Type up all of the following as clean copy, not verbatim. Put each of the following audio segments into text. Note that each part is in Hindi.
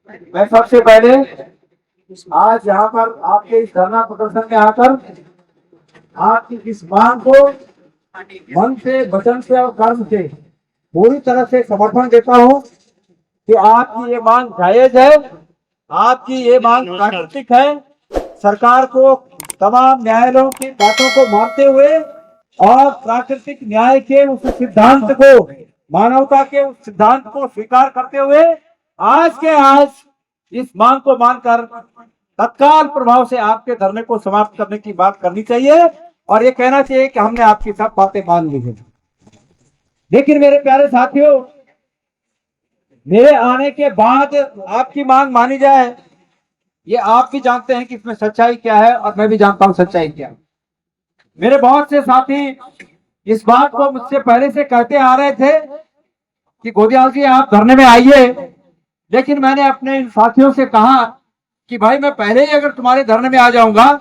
मैं सबसे पहले आज यहाँ पर आपके इस धरना प्रदर्शन में आकर आपकी इस मांग को मन से, वचन से और कर्म से पूरी तरह से समर्थन देता हूँ कि आपकी ये मांग जायज है, आपकी ये मांग प्राकृतिक है। सरकार को तमाम न्यायालयों की बातों को मानते हुए और प्राकृतिक न्याय के उस सिद्धांत को, मानवता के उस सिद्धांत को स्वीकार करते हुए आज के आज इस मांग को मानकर तत्काल प्रभाव से आपके धरने को समाप्त करने की बात करनी चाहिए और ये कहना चाहिए कि हमने आपकी सब बातें मान ली है। लेकिन मेरे प्यारे साथियों, मेरे आने के बाद आपकी मांग मानी जाए, ये आप भी जानते हैं कि इसमें सच्चाई क्या है और मैं भी जानता हूं सच्चाई क्या है। मेरे बहुत से साथी इस बात को मुझसे पहले से कहते आ रहे थे कि गोदियाल जी आप धरने में आइए, लेकिन मैंने अपने इन साथियों से कहा कि भाई मैं पहले ही अगर तुम्हारे धरने में आ जाऊंगा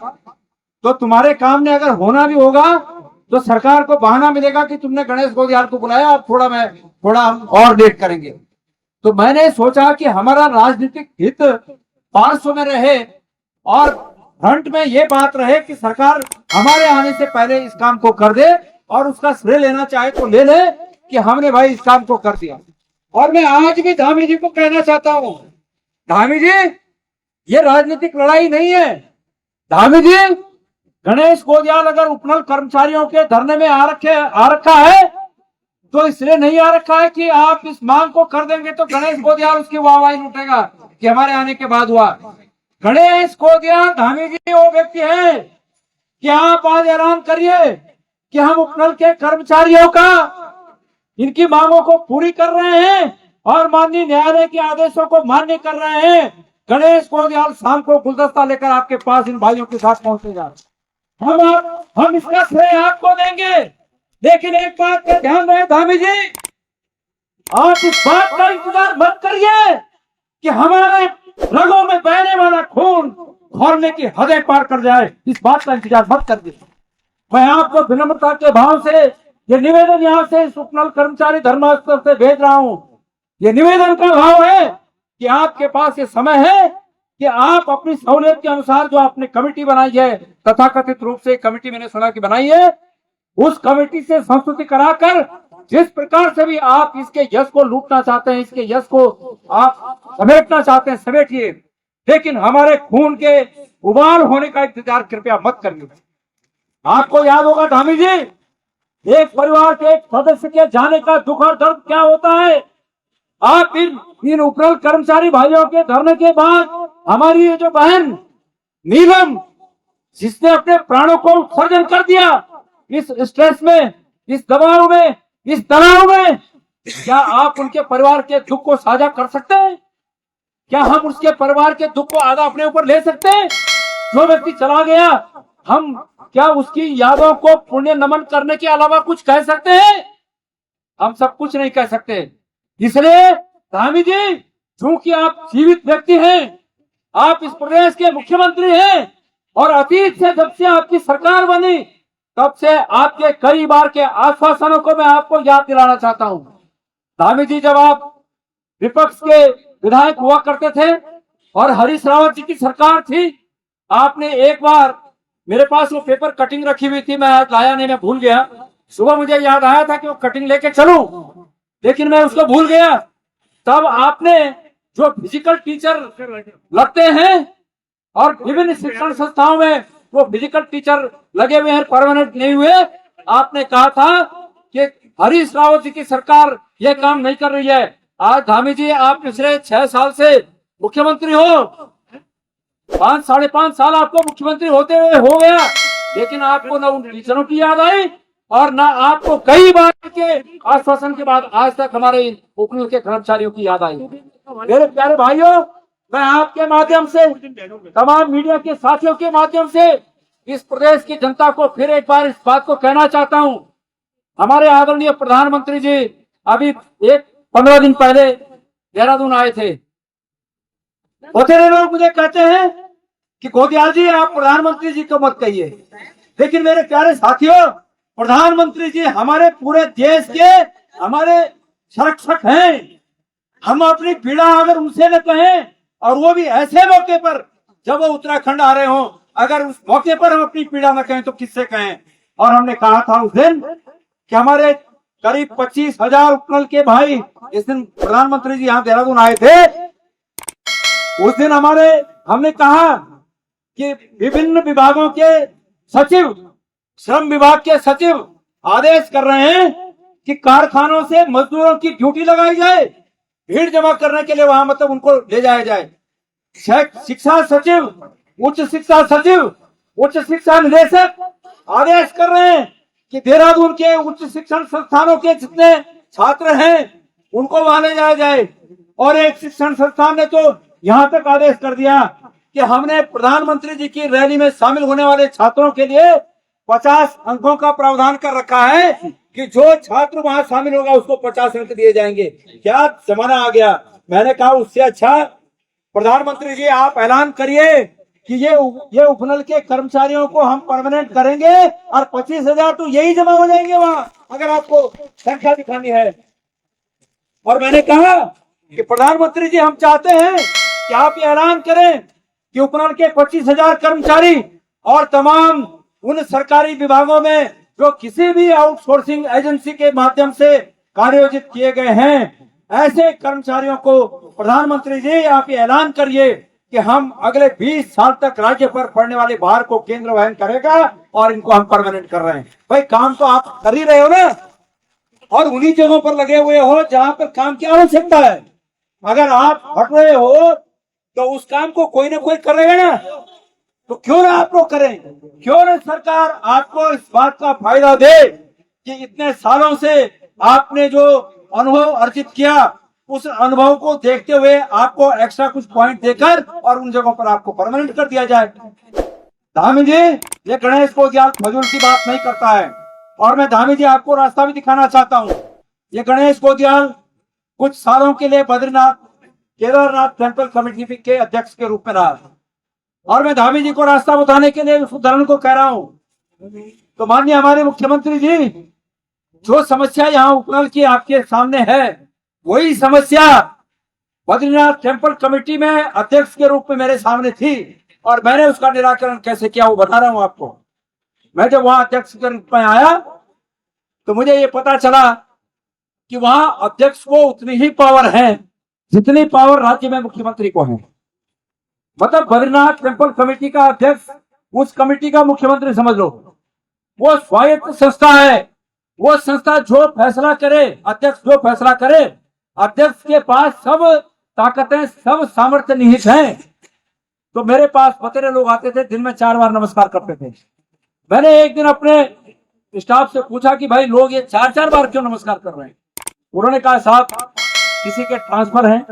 तो तुम्हारे काम ने अगर होना भी होगा तो सरकार को बहाना मिलेगा कि तुमने गणेश गोदियाल को बुलाया, अब थोड़ा हम और लेट करेंगे। तो मैंने सोचा कि हमारा राजनीतिक हित पार्श्व में रहे और फ्रंट में ये बात रहे कि सरकार हमारे आने से पहले इस काम को कर दे और उसका श्रेय लेना चाहे तो ले ले कि हमने भाई इस काम को कर दिया। और मैं आज भी धामी जी को कहना चाहता हूं, धामी जी ये राजनीतिक लड़ाई नहीं है। धामी जी, गणेश गोदियाल अगर उपनल कर्मचारियों के धरने में आ रखा है तो इसलिए नहीं आ रखा है कि आप इस मांग को कर देंगे तो गणेश गोदियाल उसकी वाहवाही लूटेगा कि हमारे आने के बाद हुआ। गणेश गोदियाल धामी जी वो व्यक्ति है कि आप आज ऐलान करिए कि हम उपनल के कर्मचारियों का इनकी मांगों को पूरी कर रहे हैं और माननीय न्यायालय के आदेशों को मान्य कर रहे हैं। गणेश गोदियाल शाम को गुलदस्ता लेकर आपके पास इन भाइयों के साथ पहुंचेगा। हम इसका श्रेय आपको देंगे, लेकिन एक बात का ध्यान रहे धामी जी, आप इस बात का इंतजार मत करिए कि हमारे रगों में बहने वाला खून खौलने की हदें पार कर जाए। इस बात का इंतजार मत करिए। मैं आपको विनम्रता के भाव से ये निवेदन यहाँ से इस उपनल कर्मचारी धर्मस्थल से भेज रहा हूँ। ये निवेदन का भाव है कि आपके पास ये समय है कि आप अपनी सहूलियत के अनुसार जो आपने कमेटी बनाई है, तथाकथित रूप से कमेटी मैंने सुना कि बनाई है, उस कमेटी से संस्तुति कराकर जिस प्रकार से भी आप इसके यश को लूटना चाहते हैं, इसके यश को आप समेटना चाहते हैं, समेटिए, लेकिन हमारे खून के उबाल होने का इंतजार कृपया मत करिए। आपको याद होगा धामी जी, एक परिवार के एक सदस्य के जाने का दुख और दर्द क्या होता है। आप इन उपनल कर्मचारी भाइयों के धरने के बाद हमारी ये जो बहन नीलम, जिसने अपने प्राणों को उत्सर्जन कर दिया इस स्ट्रेस में, इस दबाव में, इस तनाव में, क्या आप उनके परिवार के दुख को साझा कर सकते हैं? क्या हम उसके परिवार के दुख को आधा अपने ऊपर ले सकते हैं? जो व्यक्ति चला गया, हम क्या उसकी यादों को पुण्य नमन करने के अलावा कुछ कह सकते हैं? हम सब कुछ नहीं कह सकते। इसलिए धामी जी, चूंकि आप जीवित व्यक्ति हैं, आप इस प्रदेश के मुख्यमंत्री हैं और अतीत से जब से आपकी सरकार बनी तब से आपके कई बार के आश्वासनों को मैं आपको याद दिलाना चाहता हूं। धामी जी, जब आप विपक्ष के विधायक हुआ करते थे और हरीश रावत जी की सरकार थी, आपने एक बार, मेरे पास वो पेपर कटिंग रखी हुई थी, मैं आज लाया नहीं, मैं भूल गया। सुबह मुझे याद आया था कि वो कटिंग लेके चलूं, लेकिन मैं उसको भूल गया। तब आपने जो फिजिकल टीचर लगते हैं और विभिन्न शिक्षण संस्थाओं में वो फिजिकल टीचर लगे हुए हैं, परमानेंट नहीं हुए, आपने कहा था कि हरीश रावत जी की सरकार ये काम नहीं कर रही है। आज धामी जी, आप पिछले 6 साल से मुख्यमंत्री हो, 5-5.5 साल आपको मुख्यमंत्री होते हुए हो गया, लेकिन आपको न उन टीचरों की याद आई और न आपको कई बार के आश्वासन के बाद आज तक हमारे उपनल के कर्मचारियों की याद आई। मेरे प्यारे भाइयों, मैं आपके माध्यम से, तमाम मीडिया के साथियों के माध्यम से इस प्रदेश की जनता को फिर एक बार इस बात को कहना चाहता हूं। हमारे आदरणीय प्रधानमंत्री जी अभी 15 दिन पहले देहरादून आए थे। बहुत सारे लोग मुझे कहते हैं कि गोदियाल जी, आप प्रधानमंत्री जी को मत कहिए, लेकिन मेरे प्यारे साथियों, प्रधानमंत्री जी हमारे पूरे देश के हमारे संरक्षक हैं। हम अपनी पीड़ा अगर उनसे न कहें और वो भी ऐसे मौके पर जब वो उत्तराखंड आ रहे हो। अगर उस मौके पर हम अपनी पीड़ा न कहें तो किससे कहें। और हमने कहा था उस दिन कि हमारे करीब 25,000 उपनल के भाई, जिस दिन प्रधानमंत्री जी यहाँ देहरादून आए थे, उस दिन हमने कहा कि विभिन्न विभागों के सचिव, श्रम विभाग के सचिव आदेश कर रहे हैं कि कारखानों से मजदूरों की ड्यूटी लगाई जाए, भीड़ जमा करने के लिए वहां मतलब उनको ले जाया जाए। शिक्षा सचिव, उच्च शिक्षा सचिव, उच्च शिक्षा निदेशक आदेश कर रहे हैं कि देहरादून के उच्च शिक्षण संस्थानों के जितने छात्र हैं उनको वहां ले जाया जाए। और एक शिक्षण संस्थान ने तो यहां तक आदेश कर दिया कि हमने प्रधानमंत्री जी की रैली में शामिल होने वाले छात्रों के लिए 50 अंकों का प्रावधान कर रखा है कि जो छात्र वहां शामिल होगा उसको 50 अंक दिए जाएंगे। क्या जमाना आ गया। मैंने कहा उससे अच्छा प्रधानमंत्री जी आप ऐलान करिए कि ये उपनल के कर्मचारियों को हम परमानेंट करेंगे और 25,000 तो यही जमा हो जाएंगे वहां, अगर आपको संख्या दिखानी है। और मैंने कहा कि प्रधानमंत्री जी हम चाहते हैं कि आप ये ऐलान करें कि उपनल के 25,000 कर्मचारी और तमाम उन सरकारी विभागों में जो किसी भी आउटसोर्सिंग एजेंसी के माध्यम से कार्योजित किए गए हैं, ऐसे कर्मचारियों को प्रधानमंत्री जी आप ये ऐलान करिए कि हम अगले 20 साल तक राज्य पर पड़ने वाले भार को केंद्र वहन करेगा और इनको हम परमानेंट कर रहे हैं। भाई काम तो आप कर ही रहे हो ना, और उन्हीं जगहों पर लगे हुए हो जहां पर काम की आवश्यकता है। अगर आप हट रहे हो तो उस काम को कोई ना कोई करेगा ना, तो क्यों ना आप लोग करें। क्यों ना सरकार आपको इस बात का फायदा दे कि इतने सालों से आपने जो अनुभव अर्जित किया, उस अनुभव को देखते हुए आपको एक्स्ट्रा कुछ पॉइंट देकर और उन जगहों पर आपको परमानेंट कर दिया जाए। धामी जी ये गणेश कोदियाल फजूल की बात नहीं करता है, और मैं धामी जी आपको रास्ता भी दिखाना चाहता हूँ। ये गणेश कोदियाल कुछ सालों के लिए बद्रीनाथ केदारनाथ टेम्पल कमेटी के अध्यक्ष के रूप में रहा, और मैं धामी जी को रास्ता बताने के लिए उस उदाहरण को कह रहा हूँ। तो माननीय हमारे मुख्यमंत्री जी, जो समस्या यहाँ उपनल की आपके सामने है, वही समस्या बद्रीनाथ टेम्पल कमेटी में अध्यक्ष के रूप में मेरे सामने थी, और मैंने उसका निराकरण कैसे किया वो बता रहा हूं आपको। मैं जब वहां अध्यक्ष के रूप में आया तो मुझे ये पता चला कि वहां अध्यक्ष को उतनी ही पावर है जितनी पावर राज्य में मुख्यमंत्री को है। मतलब बद्रीनाथ टेम्पल कमेटी का अध्यक्ष उस कमेटी का मुख्यमंत्री समझ लो। वो स्वायत्त संस्था है, वो संस्था जो फैसला करे, अध्यक्ष जो फैसला करे, अध्यक्ष के पास सब ताकतें, सब सामर्थ्य निहित हैं। तो मेरे पास बतेरे लोग आते थे, दिन में 4 बार नमस्कार करते थे। मैंने एक दिन अपने स्टाफ से पूछा कि भाई लोग ये 4-4 बार क्यों नमस्कार कर रहे हैं। उन्होंने कहा साहब किसी के ट्रांसफर है,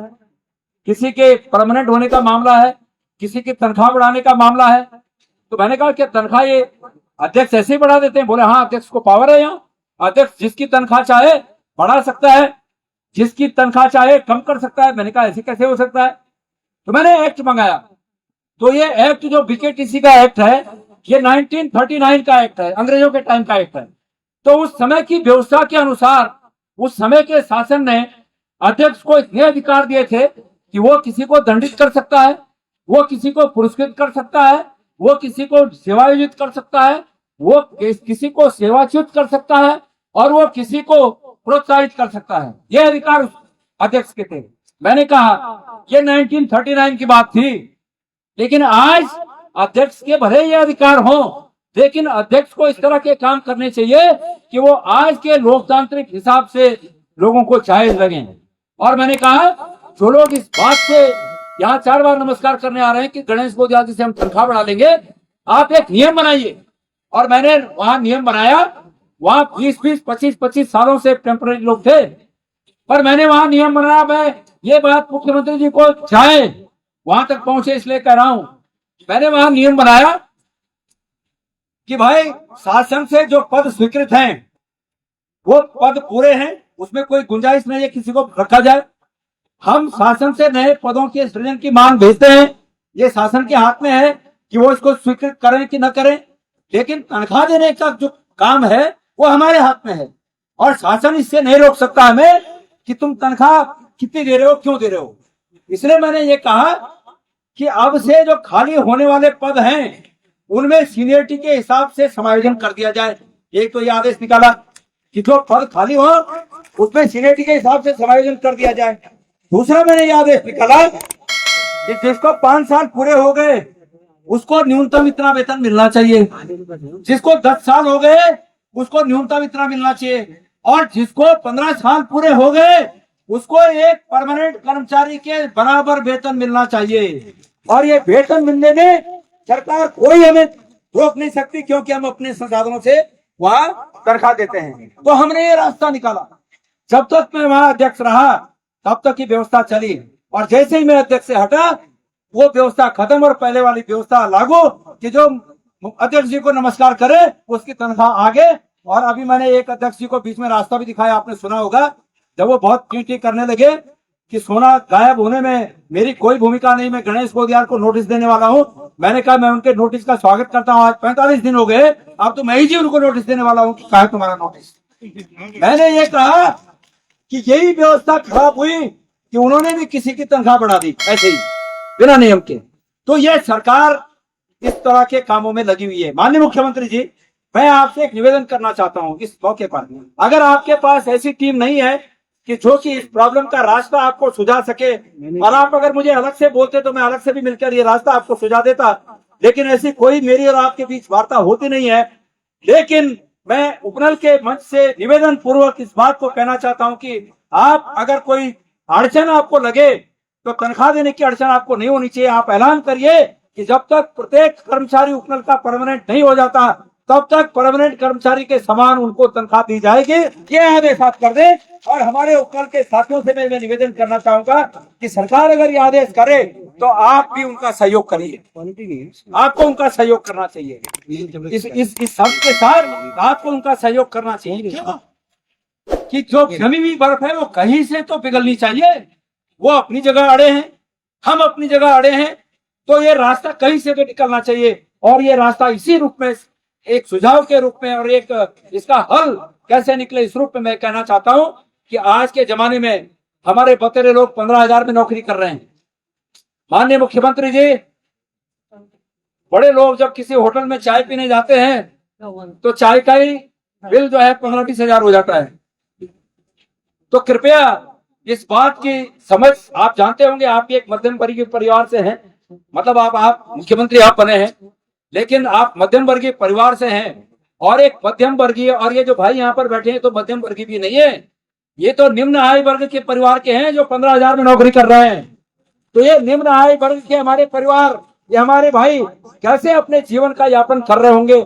किसी के परमानेंट होने का मामला है, किसी की तनख्वाह बढ़ाने का मामला है। तो मैंने कहा कि तनख्वाह ये अध्यक्ष ऐसे ही बढ़ा देते हैं। बोले हाँ, अध्यक्ष को पावर है, यहाँ अध्यक्ष जिसकी तनख्वाह चाहे बढ़ा सकता है, जिसकी तनख्वाह चाहे कम कर सकता है। मैंने कहा ऐसे कैसे हो सकता है। तो मैंने एक्ट मंगाया। तो ये एक्ट जो बीकेटीसी का एक्ट है, ये 1939 का एक्ट है, अंग्रेजों के टाइम का एक्ट है। तो उस समय की व्यवस्था के अनुसार उस समय के शासन ने अध्यक्ष को इतने अधिकार दिए थे कि वो किसी को दंडित कर सकता है, वो किसी को पुरस्कृत कर सकता है, वो किसी को सेवायोजित कर सकता है, वो किसी को सेवाच्युत कर सकता है, और वो किसी को प्रोत्साहित कर सकता है। ये अधिकार अध्यक्ष के थे। मैंने कहा ये 1939 की बात थी, लेकिन आज अध्यक्ष के भले ये अधिकार हो, लेकिन अध्यक्ष को इस तरह के काम करने चाहिए कि वो आज के लोकतांत्रिक हिसाब से लोगों को जायज लगे। और मैंने कहा जो लोग इस बात से यहाँ 4 बार नमस्कार करने आ रहे हैं कि गणेश कोदियाल से हम तनख्वाह बढ़ा लेंगे, आप एक नियम बनाइए। और मैंने वहां नियम बनाया। वहां 20-20, 25-25 सालों से टेम्पररी लोग थे, पर मैंने वहां नियम बनाया। मैं ये बात मुख्यमंत्री जी को चाहे वहां तक पहुंचे इसलिए कह रहा हूं। मैंने वहां नियम बनाया कि भाई शासन से जो पद स्वीकृत हैं वो पद पूरे हैं, उसमें कोई गुंजाइश नहीं है किसी को रखा जाए। हम शासन से नए पदों के सृजन की मांग भेजते हैं, ये शासन के हाथ में है कि वो इसको स्वीकृत करें कि न करें, लेकिन तनख्वाह देने का जो काम है वो हमारे हाथ में है, और शासन इससे नहीं रोक सकता हमें कि तुम तनख्वाह कितनी दे रहे हो, क्यों दे रहे हो। इसलिए मैंने ये कहा कि अब से जो खाली होने वाले पद हैं उनमें सीनियरिटी के हिसाब से समायोजन कर दिया जाए। एक तो ये आदेश निकाला कि जो पद खाली हो उसमें सीनियरिटी के हिसाब से समायोजन कर दिया जाए। दूसरा मैंने ये आदेश निकाला कि जिसको 5 साल पूरे हो गए उसको न्यूनतम इतना वेतन मिलना चाहिए, जिसको 10 साल हो गए उसको न्यूनतम इतना मिलना चाहिए, और जिसको 15 साल पूरे हो गए उसको एक परमानेंट कर्मचारी के बराबर वेतन मिलना चाहिए। और ये वेतन मिलने में सरकार कोई हमें रोक नहीं सकती, क्योंकि हम अपने संसाधनों से वहां तनख्वाह देते हैं। तो हमने ये रास्ता निकाला। जब तक मैं वहां अध्यक्ष रहा तब तक की व्यवस्था चली, और जैसे ही मैं अध्यक्ष से हटा वो व्यवस्था खत्म और पहले वाली व्यवस्था लागू कि जो अध्यक्ष जी को नमस्कार करे उसकी तनख्वाह आगे। और अभी मैंने एक अध्यक्ष जी को बीच में रास्ता भी दिखाया, आपने सुना होगा, जब वो बहुत चींटी करने लगे कि सोना गायब होने में मेरी कोई भूमिका नहीं, मैं गणेश गोदियाल को नोटिस देने वाला हूं। मैंने कहा मैं उनके नोटिस का स्वागत करता हूं, आज 45 दिन हो गए, अब तो मैं ही जी उनको नोटिस देने वाला हूं कि कहा तुम्हारा नोटिस। मैंने ये कहा कि यही व्यवस्था खराब हुई कि उन्होंने भी किसी की तनख्वाह बढ़ा दी ऐसे ही बिना नियम के। तो ये सरकार इस तरह के कामों में लगी हुई है। माननीय मुख्यमंत्री जी, मैं आपसे एक निवेदन करना चाहता हूं इस मौके पर, अगर आपके पास ऐसी टीम नहीं है कि जो कि इस प्रॉब्लम का रास्ता आपको सुझा सके, और आप अगर मुझे अलग से बोलते तो मैं अलग से भी मिलकर ये रास्ता आपको सुझा देता, लेकिन ऐसी कोई मेरी और आपके बीच वार्ता होती नहीं है। लेकिन मैं उपनल के मंच से निवेदन पूर्वक इस बात को कहना चाहता हूं कि आप अगर कोई अड़चन आपको लगे तो तनख्वाह देने की अड़चन आपको नहीं होनी चाहिए। आप ऐलान करिए कि जब तक प्रत्येक कर्मचारी उपनल का परमानेंट नहीं हो जाता तब तक परमानेंट कर्मचारी के समान उनको तनख्वाह दी जाएगी। ये आदेश आप कर दें। और हमारे उपनल के साथियों से मैं निवेदन करना चाहूंगा कि सरकार अगर ये आदेश करे तो आप भी उनका सहयोग करिए, आपको उनका सहयोग करना चाहिए। इस सब के साथ आपको उनका सहयोग करना चाहिए। क्यों? कि जो जमी हुई बर्फ है वो कहीं से तो पिघलनी चाहिए। वो अपनी जगह अड़े हैं, हम अपनी जगह अड़े हैं, तो ये रास्ता कहीं से तो निकलना चाहिए। और ये रास्ता इसी रूप में, एक सुझाव के रूप में और एक इसका हल कैसे निकले इस रूप में मैं कहना चाहता हूं कि आज के जमाने में हमारे बतेरे लोग 15,000 में नौकरी कर रहे हैं। माननीय मुख्यमंत्री जी, बड़े लोग जब किसी होटल में चाय पीने जाते हैं तो चाय का ही बिल जो है 15-20 हजार हो जाता है। तो कृपया इस बात की समझ, आप जानते होंगे, आप एक मध्यम वर्गीय परिवार से हैं, मतलब आप मुख्यमंत्री आप बने हैं, लेकिन आप मध्यम वर्गीय परिवार से हैं। और एक मध्यम वर्गीय, और ये जो भाई यहाँ पर बैठे हैं तो मध्यम वर्गीय भी नहीं है, ये तो निम्न आय वर्ग के परिवार के हैं जो 15,000 में नौकरी कर रहे हैं। तो ये निम्न आय वर्ग के हमारे परिवार, ये हमारे भाई कैसे अपने जीवन का यापन कर रहे होंगे,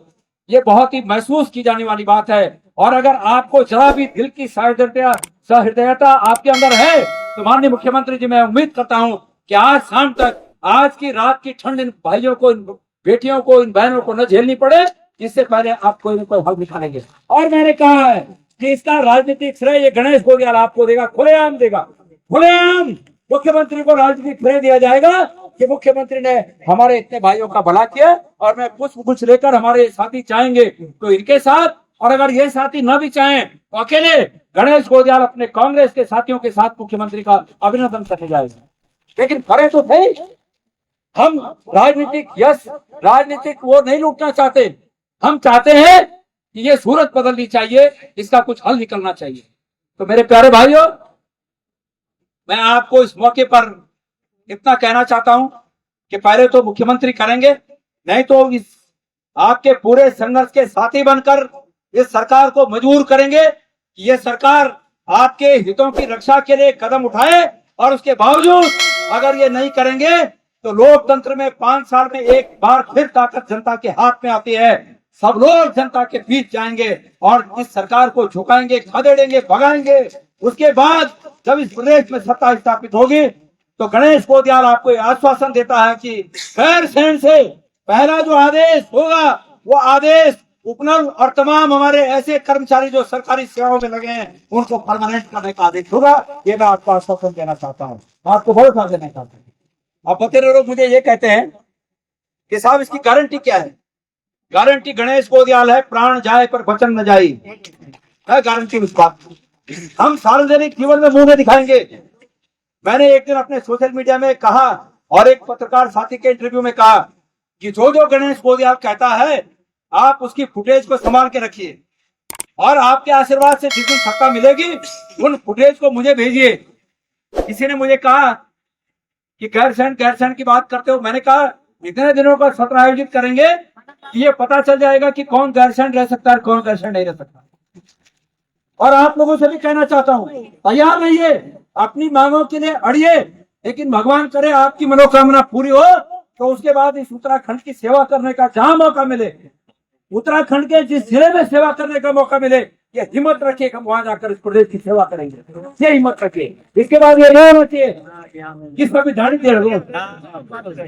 ये बहुत ही महसूस की जाने वाली बात है। और अगर आपको जरा भी दिल की सहृदयता आपके अंदर है तो माननीय मुख्यमंत्री जी, मैं उम्मीद करता हूं कि आज शाम तक, आज की रात की ठंड इन भाइयों को, इन बेटियों को, इन बहनों को न झेलनी पड़े, इससे पहले आप कोई न कोई हल निकालेंगे। और मैंने कहा है कि इसका राजनीतिक श्रेय ये गणेश गोदियाल आपको देगा, खुलेआम देगा, खुलेआम मुख्यमंत्री को राजनीतिक श्रेय दिया जाएगा कि मुख्यमंत्री ने हमारे इतने भाइयों का भला किया। और मैं पुष्प गुच्छ लेकर, हमारे साथी चाहेंगे तो इनके साथ, और अगर ये साथी न भी चाहें तो अकेले गणेश गोदियाल अपने कांग्रेस के साथियों के साथ मुख्यमंत्री का अभिनंदन करने जाएगा। लेकिन करे तो थे, हम राजनीतिक यश, राजनीतिक वो नहीं लूटना चाहते, हम चाहते हैं कि ये सूरत बदलनी चाहिए, इसका कुछ हल निकलना चाहिए। तो मेरे प्यारे भाइयों, मैं आपको इस मौके पर इतना कहना चाहता हूं कि पहले तो मुख्यमंत्री करेंगे, नहीं तो इस आपके पूरे संघर्ष के साथी बनकर इस सरकार को मजबूर करेंगे कि ये सरकार आपके हितों की रक्षा के लिए कदम उठाए। और उसके बावजूद अगर ये नहीं करेंगे तो लोकतंत्र में 5 साल में एक बार फिर ताकत जनता के हाथ में आती है। सब लोग जनता के बीच जाएंगे और इस सरकार को झुकाएंगे, खदेड़ेंगे, भगाएंगे। उसके बाद जब इस प्रदेश में सत्ता स्थापित होगी तो गणेश गोदियाल आपको आश्वासन देता है कि गैरसैंण से पहला जो आदेश होगा वो आदेश उपनल और तमाम हमारे ऐसे कर्मचारी जो सरकारी सेवाओं में लगे हैं उनको परमानेंट करने का आदेश होगा। ये मैं आपको आश्वासन देना चाहता हूँ, आपको भरोसा देना चाहता हूँ। अब बतेरे लोग मुझे ये कहते हैं कि साहब इसकी गारंटी क्या है? गारंटी गणेश गोदियाल है, प्राण जाए पर वचन न जाए, है गारंटी उस बात। हम सार्वजनिक जीवन में मुंह में दिखाएंगे। मैंने एक दिन अपने सोशल मीडिया में कहा और एक पत्रकार साथी के इंटरव्यू में कहा कि जो जो गणेश गोदियाल कहता है आप उसकी फुटेज को संभाल के रखिए और आपके आशीर्वाद से जिस दिन सत्ता मिलेगी उन फुटेज को मुझे भेजिए। किसी ने मुझे कहा कि गैरसैंण की बात करते हो। मैंने कहा इतने दिनों का सत्र आयोजित करेंगे कि ये पता चल जाएगा कि कौन गैरसैंण रह सकता है कौन गैरसैंण नहीं रह सकता। और आप लोगों से भी कहना चाहता हूं, तैयार रहिए, अपनी मांगों के लिए अड़िए, लेकिन भगवान करे आपकी मनोकामना पूरी हो तो उसके बाद इस उत्तराखंड की सेवा करने का जहां मौका मिले, उत्तराखंड के जिस जिले में सेवा करने का मौका मिले, ये हिम्मत रखिए हम वहां जाकर इस प्रदेश की सेवा करेंगे। ये हिम्मत रखिए। इसके बाद ये नहीं रखिए कि सभी धाड़ी दे दो,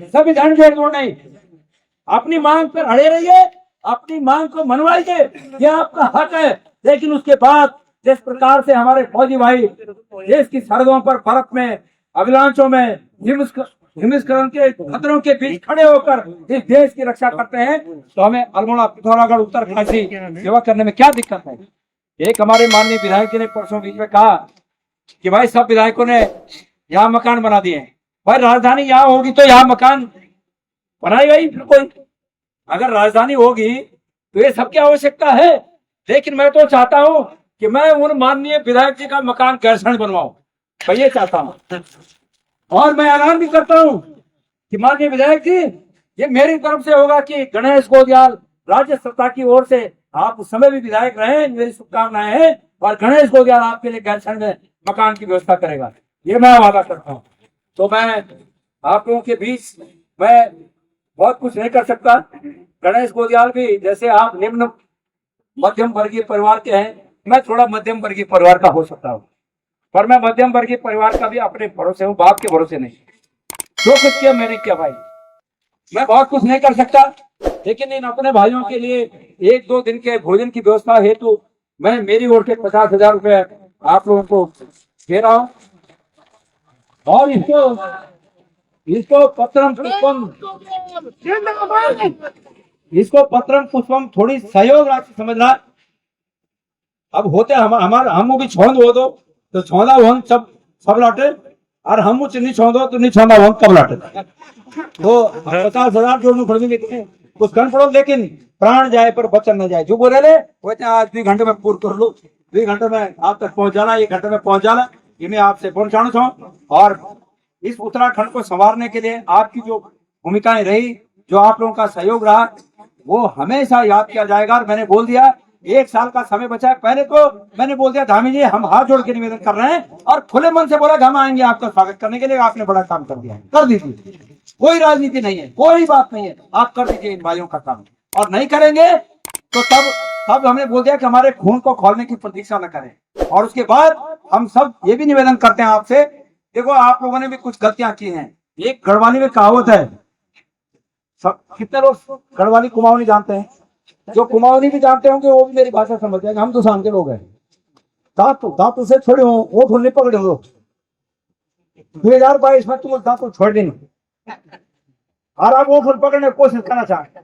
सभी धाड़ी दे दो नहीं, अपनी मांग पर अड़े रहिए, अपनी मांग को मनवाइए, ये आपका हक है। लेकिन उसके बाद जिस प्रकार से हमारे फौजी भाई देश की सरहदों पर बर्फ में, अभिलाषों में, हिमस्खलन के खतरों के बीच खड़े होकर इस देश की रक्षा करते हैं, तो हमें अल्मोड़ा, पिथौरागढ़, उत्तरकाशी सेवा करने में क्या दिक्कत है। एक हमारे माननीय विधायक जी ने परसों बीच में कहा कि भाई सब विधायकों ने यहाँ मकान बना दिए हैं, भाई राजधानी यहाँ होगी तो यहाँ मकान बनाएगा ही फिर कोई। अगर राजधानी होगी तो ये सबकी आवश्यकता है, लेकिन मैं तो चाहता हूं कि मैं उन माननीय विधायक जी का मकान गैरसैंण बनवाऊं, मैं ये चाहता हूं। और मैं ऐलान भी करता हूं कि माननीय विधायक जी, ये मेरी तरफ से होगा कि गणेश गोदियाल राज्य सत्ता की ओर से, आप उस समय भी विधायक रहे, मेरी शुभकामनाएं हैं, और गणेश गोदियाल आपके लिए गैरसैंण में मकान की व्यवस्था करेगा, ये मैं वादा करता हूँ। तो मैं आप लोगों के बीच मैं बहुत कुछ नहीं कर सकता। गणेश गोदियाल भी जैसे आप निम्न मध्यम वर्गीय परिवार के हैं, मैं थोड़ा मध्यम वर्गीय परिवार का हो सकता हूँ, पर मैं मध्यम वर्गीय परिवार का भी अपने भरोसे हूँ, बाप के भरोसे नहीं। जो कुछ किया मैंने किया भाई, मैं बहुत कुछ नहीं कर सकता, लेकिन इन अपने भाइयों के लिए 1-2 दिन के भोजन की व्यवस्था हेतु मैं मेरी ओर से 50,000 रुपए आप लोगों को दे रहा हूँ। और इसको पत्रम पुष्पम थोड़ी सहयोग राशि समझना। अब होते हम भी छोड़ दो तो छोड़ा वो सब लौटे, और हम नहीं छोड़ो तो नहीं छोड़ा वो कब लौटे। तो 50,000 जोड़ने पड़ेंगे, कुछ कर पड़ो, लेकिन प्राण जाए पर वचन न जाए। जो बोले ले वो आज 2 घंटे में पूर्ण कर लो, 2 घंटे में आप तक पहुंच जाना, 1 घंटे में पहुंच जाना, ये मैं आपसे पहुंचाना चाहूँ। और इस उत्तराखंड को संवारने के लिए आपकी जो भूमिकाएं रही, जो आप लोगों का सहयोग रहा, वो हमेशा याद किया जाएगा। और मैंने बोल दिया 1 साल का समय बचा है, पहले तो मैंने बोल दिया धामी जी हम हाथ जोड़ के निवेदन कर रहे हैं, और खुले मन से बोला कि हम आएंगे आपका स्वागत करने के लिए, आपने बड़ा काम कर दिया है, कर दीजिए, कोई राजनीति नहीं है, कोई बात नहीं है, आप कर दीजिए इन भाइयों का काम। और नहीं करेंगे तो तब हमने बोल दिया कि हमारे खून को खोलने की प्रतीक्षा न करें। और उसके बाद हम सब ये भी निवेदन करते हैं आपसे, देखो आप लोगों ने भी कुछ गलतियां की हैं। एक गढ़वाली में कहावत है, कितने लोग गढ़वाली कुमाऊनी जानते हैं? जो कुमाऊनी भी जानते होंगे वो भी मेरी भाषा समझ जाएंगे, हम तो शाम के लोग हैं। दांतों से छोड़े हो, वो ढूंढने पकड़े हो, 2022 में तुम दांतों छोड़ देनी, और अब वो फुल पकड़ने की कोशिश करना चाहते।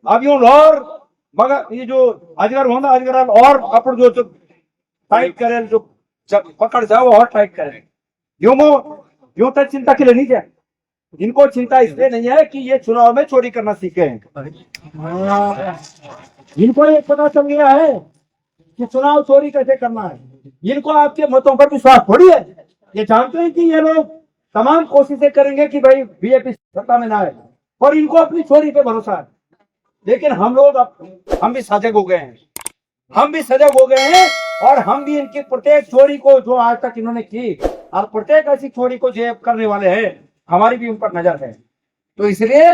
अब यूं और मगर ये जो अजगर होना, अजगर और अपन जो टाइट करे, जो पकड़ जाओ और टाइट करे, यूं तक चिंता के लिए नहीं जाए। इनको चिंता इसलिए नहीं है कि ये चुनाव में चोरी करना सीखे हैं, इनको ये पता चल गया है कि चुनाव चोरी कैसे करना है। इनको आपके मतों पर विश्वास थोड़ी है, ये जानते हैं कि ये लोग तमाम कोशिशें करेंगे कि भाई बीजेपी सत्ता में ना आए, और इनको अपनी चोरी पे भरोसा है। लेकिन हम भी सजग हो गए हैं, और हम भी इनकी प्रत्येक चोरी को जो आज तक इन्होंने की, और प्रत्येक ऐसी चोरी को जो करने वाले हैं, हमारी भी उन पर नजर है। तो इसलिए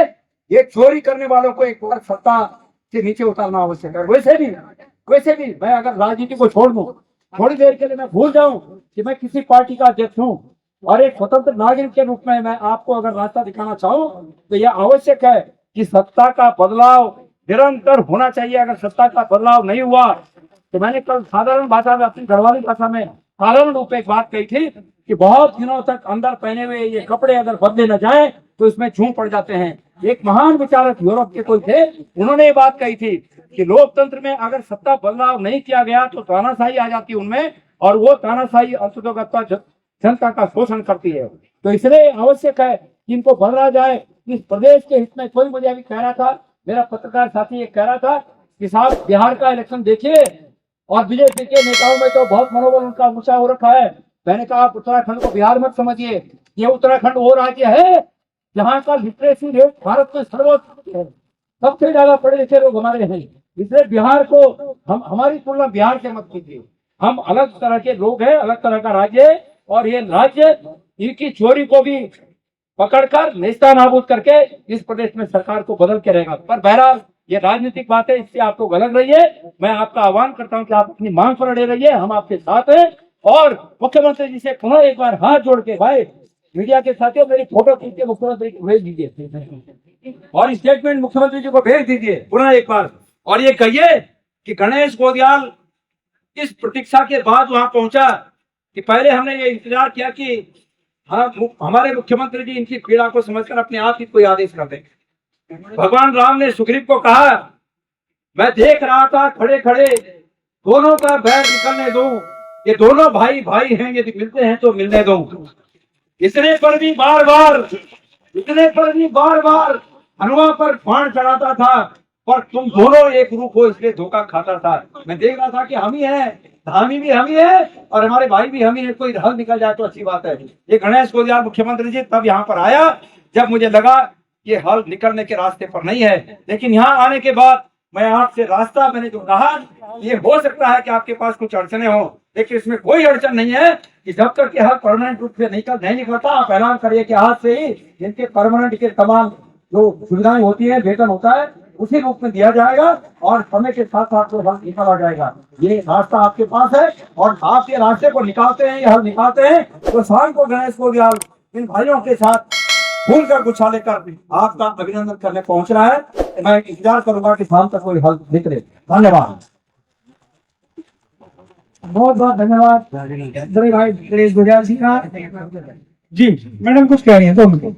ये चोरी करने वालों को एक बार सत्ता से नीचे उतारना आवश्यक है। वैसे भी मैं अगर राजनीति को छोड़ दूं, थोड़ी देर के लिए मैं भूल जाऊं कि मैं किसी पार्टी का अध्यक्ष हूं, और एक स्वतंत्र नागरिक के रूप में मैं आपको अगर रास्ता दिखाना चाहूं, तो यह आवश्यक है कि सत्ता का बदलाव निरंतर होना चाहिए। अगर सत्ता का बदलाव नहीं हुआ, तो मैंने कल साधारण भाषा में, अपनी गढ़वाली भाषा में साधारण रूप में एक बात कही थी कि बहुत दिनों तक अंदर पहने हुए ये कपड़े अगर बदले न जाए तो इसमें झूम पड़ जाते हैं। एक महान विचारक यूरोप के कोई थे, उन्होंने ये बात कही थी कि लोकतंत्र में अगर सत्ता बदलाव नहीं किया गया तो तानाशाही आ जाती उनमें, और वो तानाशाही अंततः जनता का शोषण करती है। तो इसलिए आवश्यक है कि इनको बदला जाए। इस प्रदेश के हित में कोई मुझे अभी कह रहा था, मेरा पत्रकार साथी ये कह रहा था कि साहब बिहार का इलेक्शन देखिए और बीजेपी के नेताओं में तो बहुत मनोबल उनका ऊंचा हो रखा है। मैंने कहा आप उत्तराखंड को बिहार मत समझिए, ये उत्तराखंड वो राज्य है जहाँ का लिटरेसी रेट भारत में सर्वोच्च है, सबसे ज्यादा पढ़े लिखे लोग हमारे हैं। इसलिए बिहार को हम हमारी तुलना बिहार से मत कीजिए। हम अलग तरह के लोग हैं, अलग तरह का राज्य है, और ये राज्य इनकी चोरी को भी पकड़कर नेस्ता नाबूद करके इस प्रदेश में सरकार को बदल के रहेगा। पर बहरहाल ये राजनीतिक बात है, इससे आप लोग अलग रहिए। मैं आपका आह्वान करता हूं कि आप अपनी मांग पर अड़े रहिए, हम आपके साथ हैं। और मुख्यमंत्री जी से पुनः एक बार हाथ जोड़ के, भाई मीडिया के साथियों मेरी फोटो खींच के मुख्यमंत्री को भेज दीजिए और स्टेटमेंट मुख्यमंत्री जी को भेज दीजिए पुनः एक बार, और ये कहिए कि गणेश गोदियाल इस प्रतीक्षा के बाद वहां पहुंचा कि पहले हमने ये इंतजार किया कि हमारे मुख्यमंत्री जी इनकी पीड़ा को समझकर अपने आप ही कोई आदेश कर दें। भगवान राम ने सुग्रीव को कहा, मैं देख रहा था खड़े खड़े दोनों का बैर निकलने दो, ये दोनों भाई भाई हैं, यदि मिलते हैं तो मिलने दो। इतने पर भी बार बार हनुमान पर बाण चढ़ाता था, पर तुम दोनों एक रूप हो इसलिए धोखा खाता था। मैं देख रहा था कि हम ही हैं, धामी भी हम ही है और हमारे भाई भी हम ही है, कोई हल निकल जाए तो अच्छी बात है। ये गणेश गोदियाल मुख्यमंत्री जी तब यहाँ पर आया जब मुझे लगा ये हल निकलने के रास्ते पर नहीं है। लेकिन यहाँ आने के बाद मैं आपसे रास्ता, मैंने जो कहा, ये हो सकता है कि आपके पास कुछ अड़चने हो, लेकिन इसमें कोई अड़चन नहीं है कि जब तक ये हल परमानेंट रूप से नहीं निकलता, आप ऐलान करिए कि आज से ही इनके परमानेंट के तमाम जो सुविधाएं होती है, वेतन होता है, उसी रूप में दिया जाएगा और समय के साथ साथ वो हल निकाला जाएगा। ये रास्ता आपके पास है और आप ये रास्ते को निकालते हैं, ये हल निकालते हैं, तो शाम को गणेश गोदियाल इन भाइयों के साथ फूल का गुच्छा लेकर आपका अभिनंदन करने पहुंच रहा है। मैं इंतजार करूंगा कि शाम तक कोई हल निकले। धन्यवाद, बहुत बहुत धन्यवाद भाई गणेश गोदियाल जी का। जी मैडम कुछ कह रही है तो